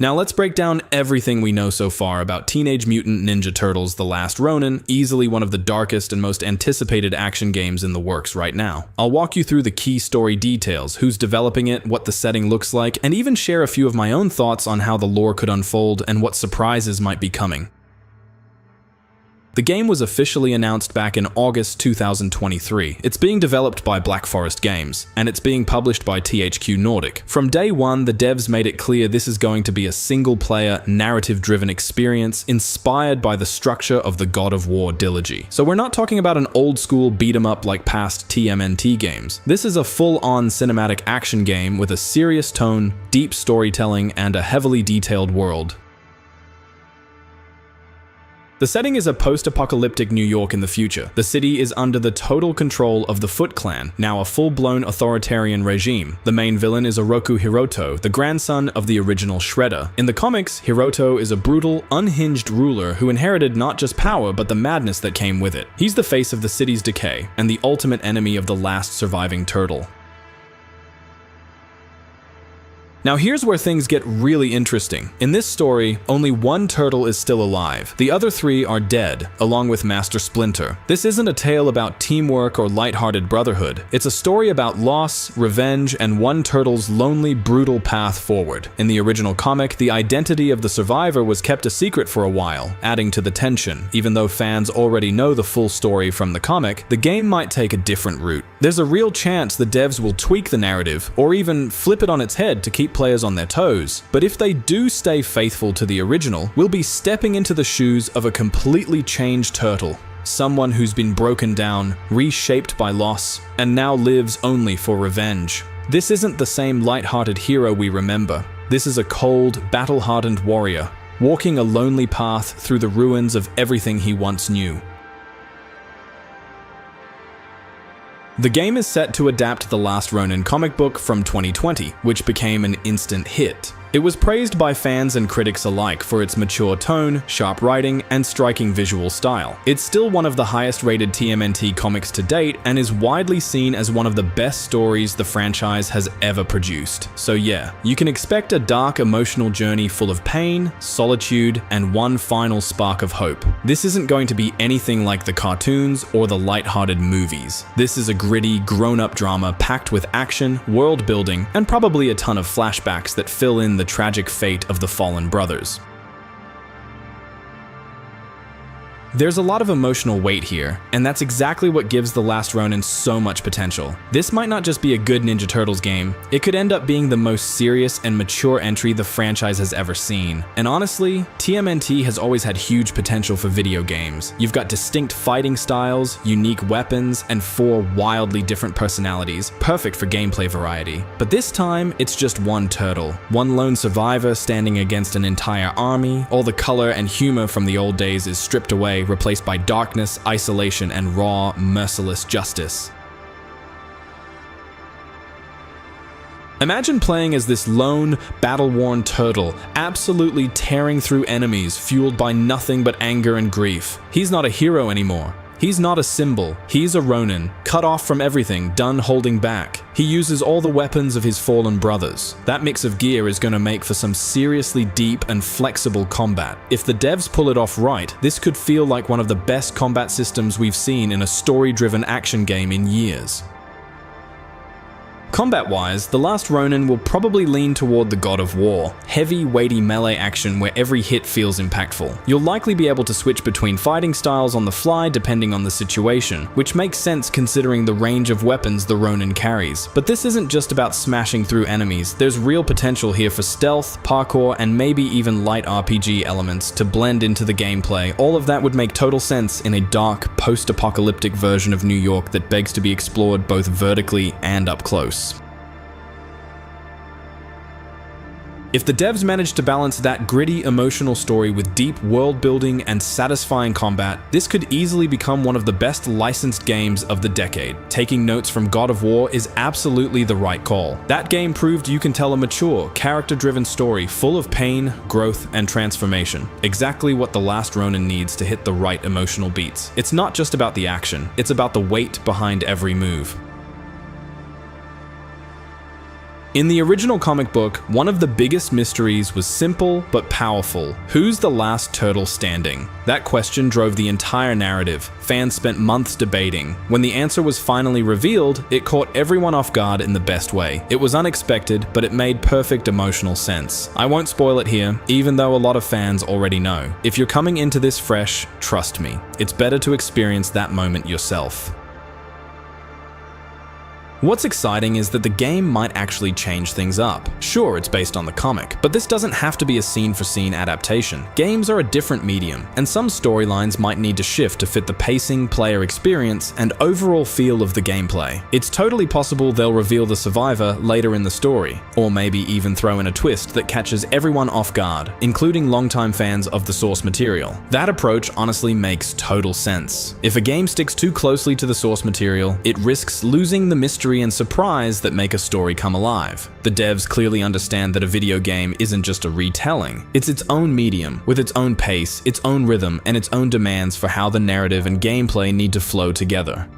Now let's break down everything we know so far about Teenage Mutant Ninja Turtles: The Last Ronin, easily one of the darkest and most anticipated action games in the works right now. I'll walk you through the key story details, who's developing it, what the setting looks like, and even share a few of my own thoughts on how the lore could unfold and what surprises might be coming. The game was officially announced back in August 2023. It's being developed by Black Forest Games, and it's being published by THQ Nordic. From day one, the devs made it clear this is going to be a single-player, narrative-driven experience inspired by the structure of the God of War trilogy. So we're not talking about an old-school beat-em-up like past Tmnt games. This is a full-on cinematic action game with a serious tone, deep storytelling, and a heavily detailed world. The setting is a post-apocalyptic New York in the future. The city is under the total control of the Foot Clan, now a full-blown authoritarian regime. The main villain is Oroku Hiroto, the grandson of the original Shredder. In the comics, Hiroto is a brutal, unhinged ruler who inherited not just power but the madness that came with it. He's the face of the city's decay, and the ultimate enemy of the last surviving turtle. Now here's where things get really interesting. In this story, only one turtle is still alive. The other three are dead, along with Master Splinter. This isn't a tale about teamwork or lighthearted brotherhood. It's a story about loss, revenge, and one turtle's lonely, brutal path forward. In the original comic, the identity of the survivor was kept a secret for a while, adding to the tension. Even though fans already know the full story from the comic, the game might take a different route. There's a real chance the devs will tweak the narrative, or even flip it on its head to keep players on their toes. But if they do stay faithful to the original, we'll be stepping into the shoes of a completely changed turtle. Someone who's been broken down, reshaped by loss, and now lives only for revenge. This isn't the same light-hearted hero we remember. This is a cold, battle-hardened warrior, walking a lonely path through the ruins of everything he once knew. The game is set to adapt the Last Ronin comic book from 2020, which became an instant hit. It was praised by fans and critics alike for its mature tone, sharp writing, and striking visual style. It's still one of the highest-rated TMNT comics to date and is widely seen as one of the best stories the franchise has ever produced. So yeah, you can expect a dark, emotional journey full of pain, solitude, and one final spark of hope. This isn't going to be anything like the cartoons or the light-hearted movies. This is a gritty, grown-up drama packed with action, world building, and probably a ton of flashbacks that fill in the tragic fate of the fallen brothers. There's a lot of emotional weight here, and that's exactly what gives The Last Ronin so much potential. This might not just be a good Ninja Turtles game, it could end up being the most serious and mature entry the franchise has ever seen. And honestly, TMNT has always had huge potential for video games. You've got distinct fighting styles, unique weapons, and 4 wildly different personalities, perfect for gameplay variety. But this time, it's just one turtle. One lone survivor standing against an entire army. All the color and humor from the old days is stripped away, replaced by darkness, isolation, and raw, merciless justice. Imagine playing as this lone, battle-worn turtle, absolutely tearing through enemies, fueled by nothing but anger and grief. He's not a hero anymore. He's not a symbol. He's a Ronin, cut off from everything, done holding back. He uses all the weapons of his fallen brothers. That mix of gear is going to make for some seriously deep and flexible combat. If the devs pull it off right, this could feel like one of the best combat systems we've seen in a story-driven action game in years. Combat-wise, The Last Ronin will probably lean toward the God of War. Heavy, weighty melee action where every hit feels impactful. You'll likely be able to switch between fighting styles on the fly depending on the situation, which makes sense considering the range of weapons the Ronin carries. But this isn't just about smashing through enemies. There's real potential here for stealth, parkour, and maybe even light RPG elements to blend into the gameplay. All of that would make total sense in a dark, post-apocalyptic version of New York that begs to be explored both vertically and up close. If the devs manage to balance that gritty, emotional story with deep world building and satisfying combat, this could easily become one of the best licensed games of the decade. Taking notes from God of War is absolutely the right call. That game proved you can tell a mature, character-driven story full of pain, growth, and transformation. Exactly what The Last Ronin needs to hit the right emotional beats. It's not just about the action, it's about the weight behind every move. In the original comic book, one of the biggest mysteries was simple but powerful. Who's the last turtle standing? That question drove the entire narrative. Fans spent months debating. When the answer was finally revealed, it caught everyone off guard in the best way. It was unexpected, but it made perfect emotional sense. I won't spoil it here, even though a lot of fans already know. If you're coming into this fresh, trust me, it's better to experience that moment yourself. What's exciting is that the game might actually change things up. Sure, it's based on the comic, but this doesn't have to be a scene-for-scene adaptation. Games are a different medium, and some storylines might need to shift to fit the pacing, player experience, and overall feel of the gameplay. It's totally possible they'll reveal the survivor later in the story, or maybe even throw in a twist that catches everyone off guard, including longtime fans of the source material. That approach honestly makes total sense. If a game sticks too closely to the source material, it risks losing the mystery and surprise that make a story come alive. The devs clearly understand that a video game isn't just a retelling. It's its own medium, with its own pace, its own rhythm, and its own demands for how the narrative and gameplay need to flow together.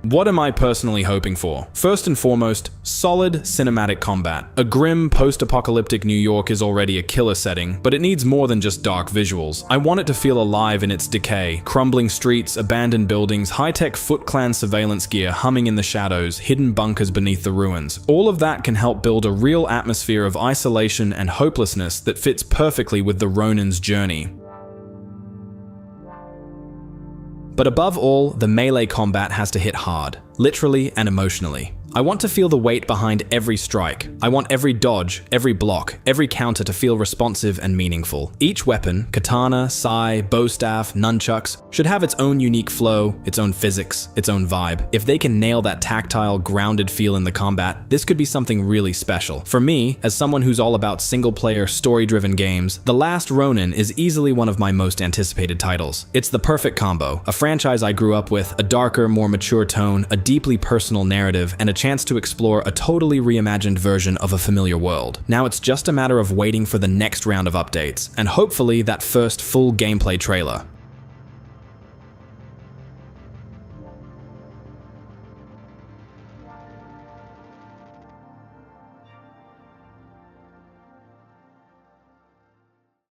What am I personally hoping for? First and foremost, solid cinematic combat. A grim, post-apocalyptic New York is already a killer setting, but it needs more than just dark visuals. I want it to feel alive in its decay. Crumbling streets, abandoned buildings, high-tech Foot Clan surveillance gear humming in the shadows, hidden bunkers beneath the ruins. All of that can help build a real atmosphere of isolation and hopelessness that fits perfectly with the Ronin's journey. But above all, the melee combat has to hit hard, literally and emotionally. I want to feel the weight behind every strike. I want every dodge, every block, every counter to feel responsive and meaningful. Each weapon, katana, sai, bow staff, nunchucks, should have its own unique flow, its own physics, its own vibe. If they can nail that tactile, grounded feel in the combat, this could be something really special. For me, as someone who's all about single-player, story-driven games, The Last Ronin is easily one of my most anticipated titles. It's the perfect combo, a franchise I grew up with, a darker, more mature tone, a deeply personal narrative, and a chance to explore a totally reimagined version of a familiar world. Now it's just a matter of waiting for the next round of updates, and hopefully that first full gameplay trailer.